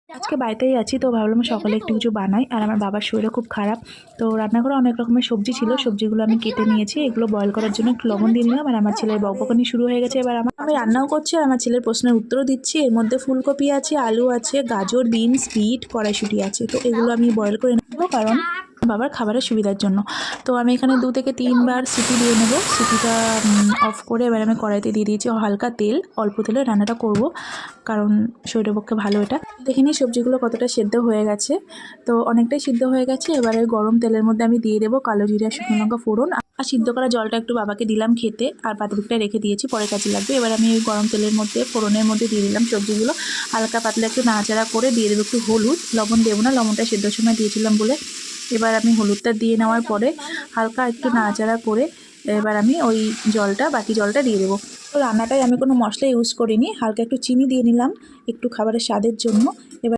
আজকে বাড়িতেই আছি, তো ভাবলাম সকালে একটু কিছু বানাই। আর আমার বাবার শরীরও খুব খারাপ, তো রান্নাঘরে অনেক রকমের সবজি ছিল, সবজিগুলো আমি কেটে নিয়েছি। এগুলো বয়েল করার জন্য একটু লবণ দিয়ে নিলাম। আর আমার ছেলের বকবকানি শুরু হয়ে গেছে, এবার আমি রান্নাও করছি আর আমার ছেলের প্রশ্নের উত্তরও দিচ্ছি। এর মধ্যে ফুলকপি আছে, আলু আছে, গাজর, বিনস, বিট, কড়াইশুঁটি আছে। তো এগুলো আমি বয়েল করে নেবো, কারণ বাবার খাবারের সুবিধার জন্য। তো আমি এখানে 2 থেকে 3 বার সিটি দিয়ে নেব। সিটিটা অফ করে এবার আমি কড়াইতে দিয়ে দিয়েছি হালকা তেল। অল্প তেলে রান্নাটা করব, কারণ শরীরের পক্ষে ভালো এটা। দেখে নিই সবজিগুলো কতটা সেদ্ধ হয়ে গেছে। তো অনেকটাই সিদ্ধ হয়ে গেছে। এবারে গরম তেলের মধ্যে আমি দিয়ে দেবো কালো জিরা, শুকনো লঙ্কা ফোড়ন আর সিদ্ধ করা জলটা একটু বাবাকে দিলাম খেতে, আর পাতিলটায় রেখে দিয়েছি, পরে কাজে লাগবে। এবার আমি এই গরম তেলের মধ্যে ফোড়নের মধ্যে দিয়ে দিলাম সবজিগুলো। হালকা পাতলা একটু নাড়াচাড়া করে দিয়ে দেবো একটু হলুদ। লবণ দেবো না, লবণটা সেদ্ধর সময় দিয়েছিলাম বলে। এবার আমি হলুদটা দিয়ে নেওয়ার পরে হালকা একটু নাড়াচাড়া করে এবার আমি ওই বাকি জলটা দিয়ে দেবো। তো রান্নাটায় আমি কোনো মশলা ইউজ করিনি, হালকা একটু চিনি দিয়ে নিলাম একটু খাবারের স্বাদের জন্য। এবার